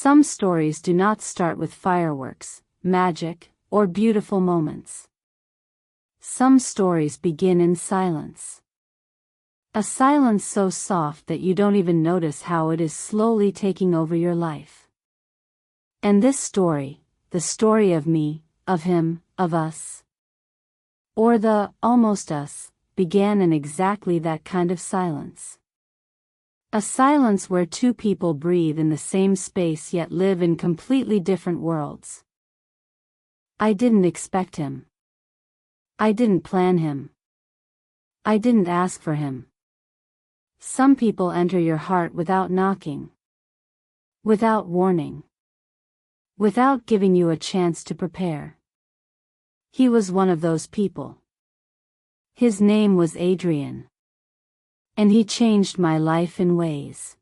Some stories do not start with fireworks, magic, or beautiful moments. Some stories begin in silence. A silence so soft that you don't even notice how it is slowly taking over your life. And this story, the story of me, of him, of us, or the almost us, began in exactly that kind of silence. A silence where two people breathe in the same space yet live in completely different worlds. I didn't expect him. I didn't plan him. I didn't ask for him. Some people enter your heart without knocking. Without warning. Without giving you a chance to prepare. He was one of those people. His name was Adrian. And he changed my life in ways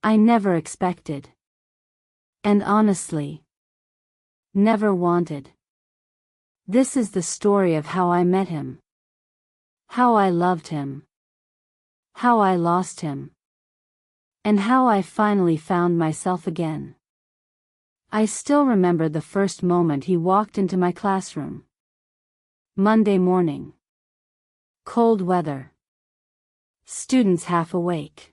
I never expected. And honestly, never wanted. This is the story of how I met him. How I loved him. How I lost him. And how I finally found myself again. I still remember the first moment he walked into my classroom. Monday morning. Cold weather. Students half awake.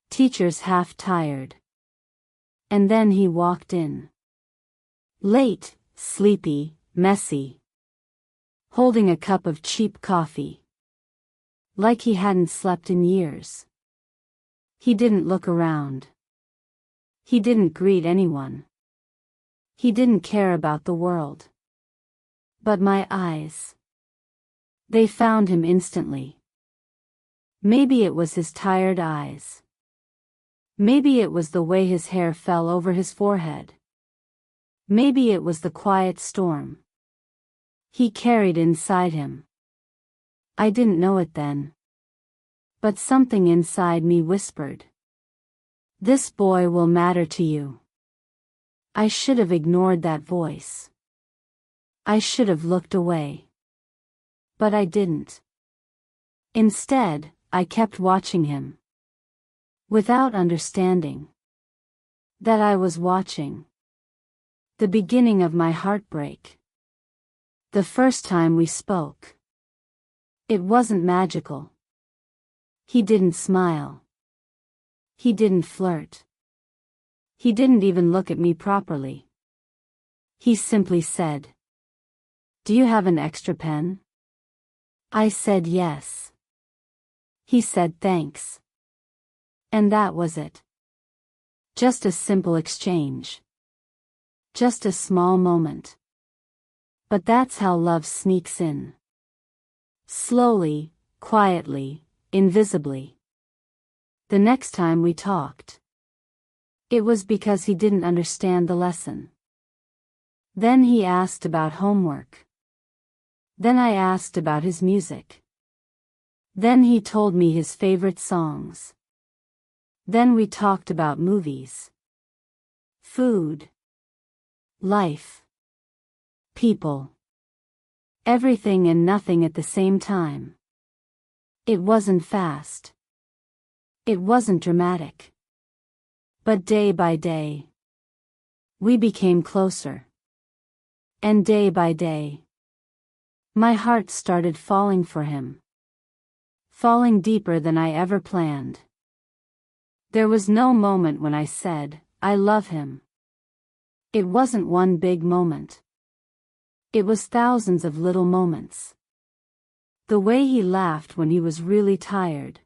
Teachers half tired. And then he walked in. Late, sleepy, messy. Holding a cup of cheap coffee. Like he hadn't slept in years. He didn't look around. He didn't greet anyone. He didn't care about the world. But my eyes. They found him instantly. Maybe it was his tired eyes. Maybe it was the way his hair fell over his forehead. Maybe it was the quiet storm he carried inside him. I didn't know it then. But something inside me whispered. This boy will matter to you. I should have ignored that voice. I should have looked away. But I didn't. Instead, I kept watching him. Without understanding that I was watching. The beginning of my heartbreak. The first time we spoke. It wasn't magical. He didn't smile. He didn't flirt. He didn't even look at me properly. He simply said, "Do you have an extra pen?" I said yes. He said thanks. And that was it. Just a simple exchange. Just a small moment. But that's how love sneaks in. Slowly, quietly, invisibly. The next time we talked, it was because he didn't understand the lesson. Then he asked about homework. Then I asked about his music. Then he told me his favorite songs. Then we talked about movies. Food. Life. People. Everything and nothing at the same time. It wasn't fast. It wasn't dramatic. But day by day, we became closer. And day by day, my heart started falling for him. Falling deeper than I ever planned. There was no moment when I said, "I love him." It wasn't one big moment. It was thousands of little moments. The way he laughed when he was really tired.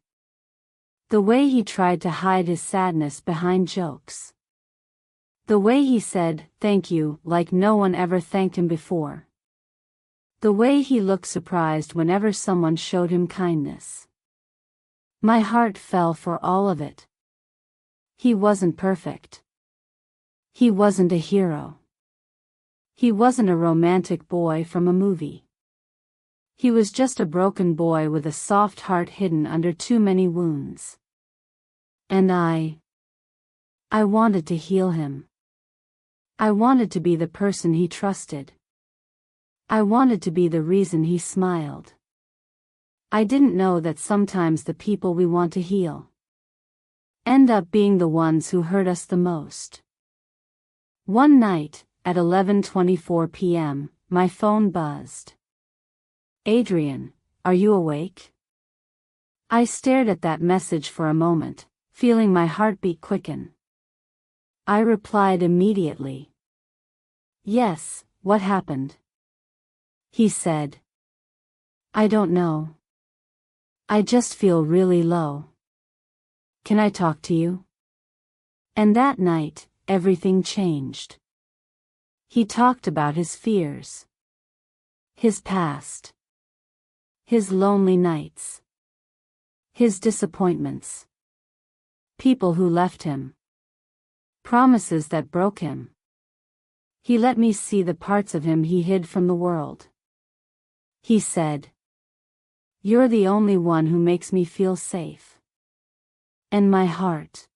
The way he tried to hide his sadness behind jokes. The way he said, "Thank you," like no one ever thanked him before. The way he looked surprised whenever someone showed him kindness. My heart fell for all of it. He wasn't perfect. He wasn't a hero. He wasn't a romantic boy from a movie. He was just a broken boy with a soft heart hidden under too many wounds. And I wanted to heal him. I wanted to be the person he trusted. I wanted to be the reason he smiled. I didn't know that sometimes the people we want to heal end up being the ones who hurt us the most. One night, at 11:24 p.m., my phone buzzed. "Adrian, are you awake?" I stared at that message for a moment, feeling my heartbeat quicken. I replied immediately. "Yes, what happened?" He said. "I don't know. I just feel really low. Can I talk to you?" And that night, everything changed. He talked about his fears, his past, his lonely nights, his disappointments, people who left him, promises that broke him. He let me see the parts of him he hid from the world. He said, "You're the only one who makes me feel safe." And my heart,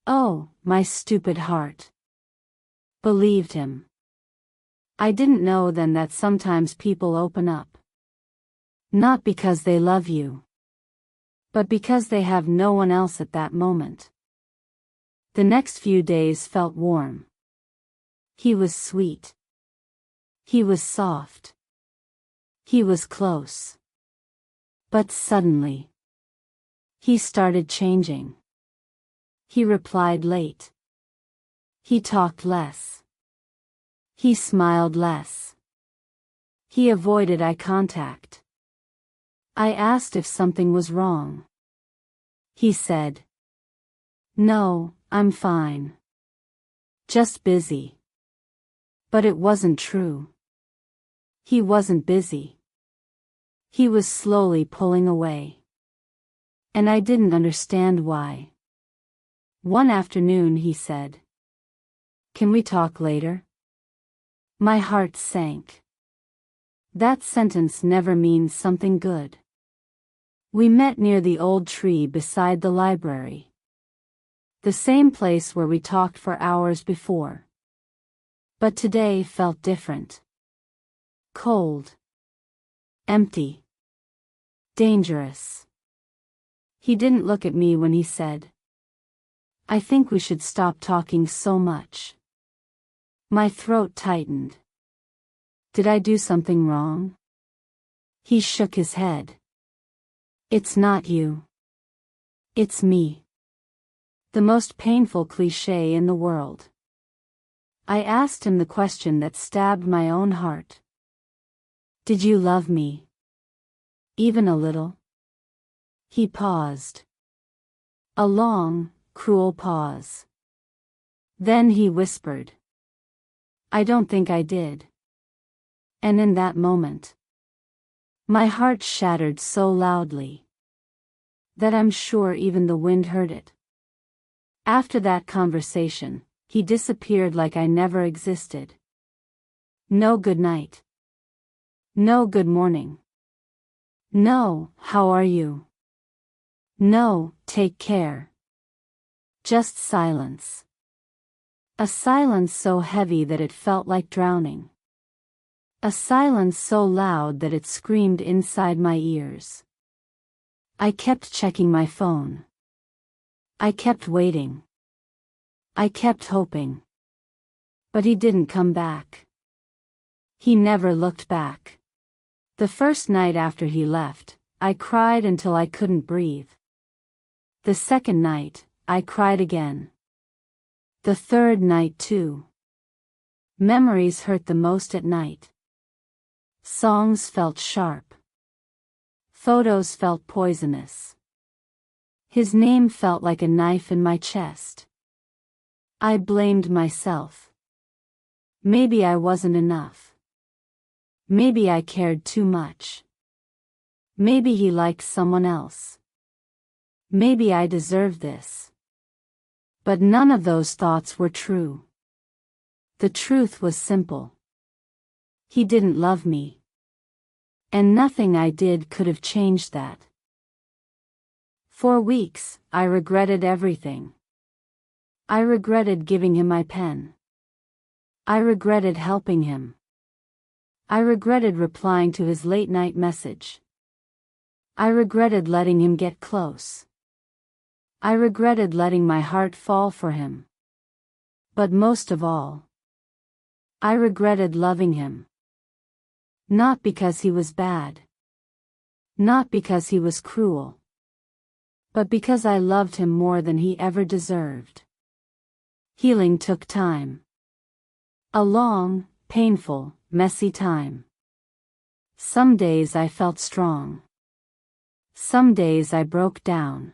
oh, my stupid heart, believed him. I didn't know then that sometimes people open up. Not because they love you, but because they have no one else at that moment. The next few days felt warm. He was sweet. He was soft. He was close. But suddenly, he started changing. He replied late. He talked less. He smiled less. He avoided eye contact. I asked if something was wrong. He said, "No, I'm fine. Just busy." But it wasn't true. He wasn't busy. He was slowly pulling away. And I didn't understand why. One afternoon he said, "Can we talk later?" My heart sank. That sentence never means something good. We met near the old tree beside the library. The same place where we talked for hours before. But today felt different. Cold. Empty. Dangerous. He didn't look at me when he said, "I think we should stop talking so much." My throat tightened. Did I do something wrong? He shook his head. "It's not you. It's me." The most painful cliché in the world. I asked him the question that stabbed my own heart. "Did you love me? Even a little?" He paused. A long, cruel pause. Then he whispered, "I don't think I did." And in that moment, my heart shattered so loudly that I'm sure even the wind heard it. After that conversation, he disappeared like I never existed. No good night. No good morning. No, how are you? No, take care. Just silence. A silence so heavy that it felt like drowning. A silence so loud that it screamed inside my ears. I kept checking my phone. I kept waiting. I kept hoping. But he didn't come back. He never looked back. The first night after he left, I cried until I couldn't breathe. The second night, I cried again. The third night too. Memories hurt the most at night. Songs felt sharp. Photos felt poisonous. His name felt like a knife in my chest. I blamed myself. Maybe I wasn't enough. Maybe I cared too much. Maybe he liked someone else. Maybe I deserved this. But none of those thoughts were true. The truth was simple. He didn't love me. And nothing I did could have changed that. For weeks, I regretted everything. I regretted giving him my pen. I regretted helping him. I regretted replying to his late-night message. I regretted letting him get close. I regretted letting my heart fall for him. But most of all, I regretted loving him. Not because he was bad. Not because he was cruel. But because I loved him more than he ever deserved. Healing took time. A long, painful, messy time. Some days I felt strong. Some days I broke down.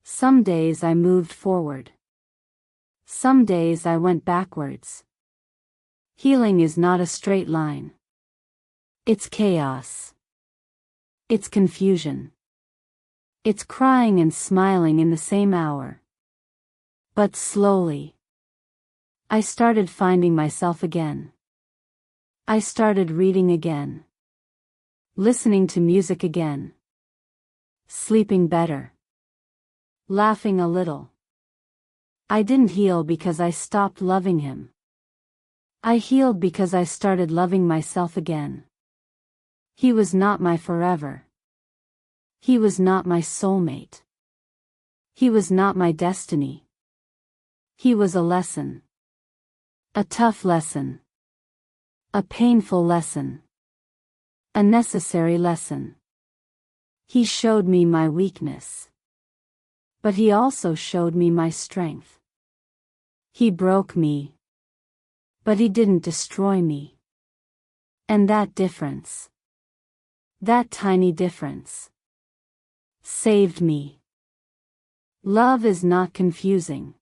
Some days I moved forward. Some days I went backwards. Healing is not a straight line. It's chaos. It's confusion. It's crying and smiling in the same hour. But slowly, I started finding myself again. I started reading again. Listening to music again. Sleeping better. Laughing a little. I didn't heal because I stopped loving him. I healed because I started loving myself again. He was not my forever. He was not my soulmate. He was not my destiny. He was a lesson. A tough lesson. A painful lesson. A necessary lesson. He showed me my weakness. But he also showed me my strength. He broke me. But he didn't destroy me. And that difference, that tiny difference, saved me. Love is not confusing.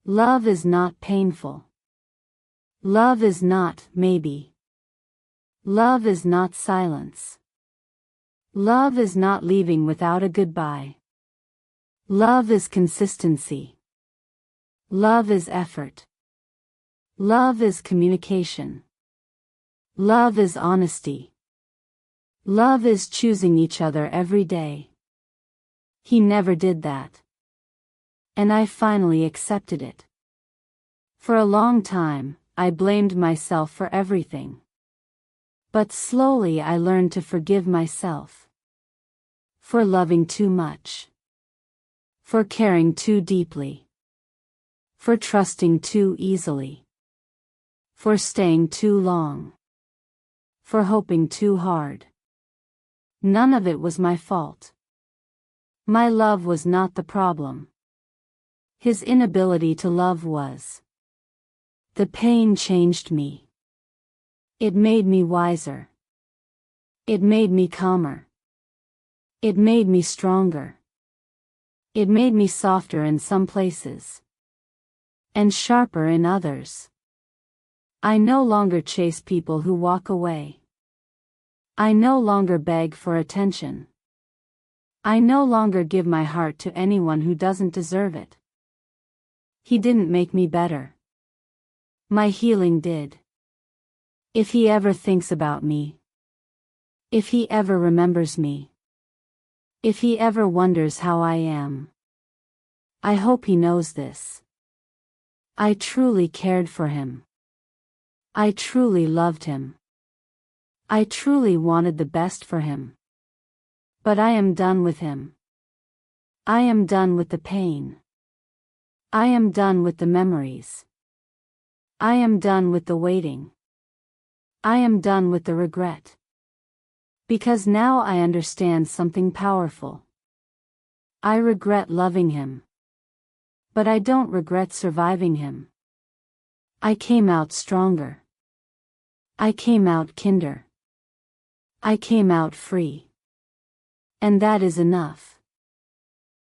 Love is not painful. Love is not maybe. Love is not silence. Love is not leaving without a goodbye. Love is consistency. Love is effort. Love is communication. Love is honesty. Love is choosing each other every day. He never did that. And I finally accepted it. For a long time, I blamed myself for everything. But slowly I learned to forgive myself. For loving too much. For caring too deeply. For trusting too easily. For staying too long. For hoping too hard. None of it was my fault. My love was not the problem. His inability to love was. The pain changed me. It made me wiser. It made me calmer. It made me stronger. It made me softer in some places. And sharper in others. I no longer chase people who walk away. I no longer beg for attention. I no longer give my heart to anyone who doesn't deserve it. He didn't make me better. My healing did. If he ever thinks about me. If he ever remembers me. If he ever wonders how I am. I hope he knows this. I truly cared for him. I truly loved him. I truly wanted the best for him. But I am done with him. I am done with the pain. I am done with the memories. I am done with the waiting. I am done with the regret. Because now I understand something powerful. I regret loving him. But I don't regret surviving him. I came out stronger. I came out kinder. I came out free. And that is enough.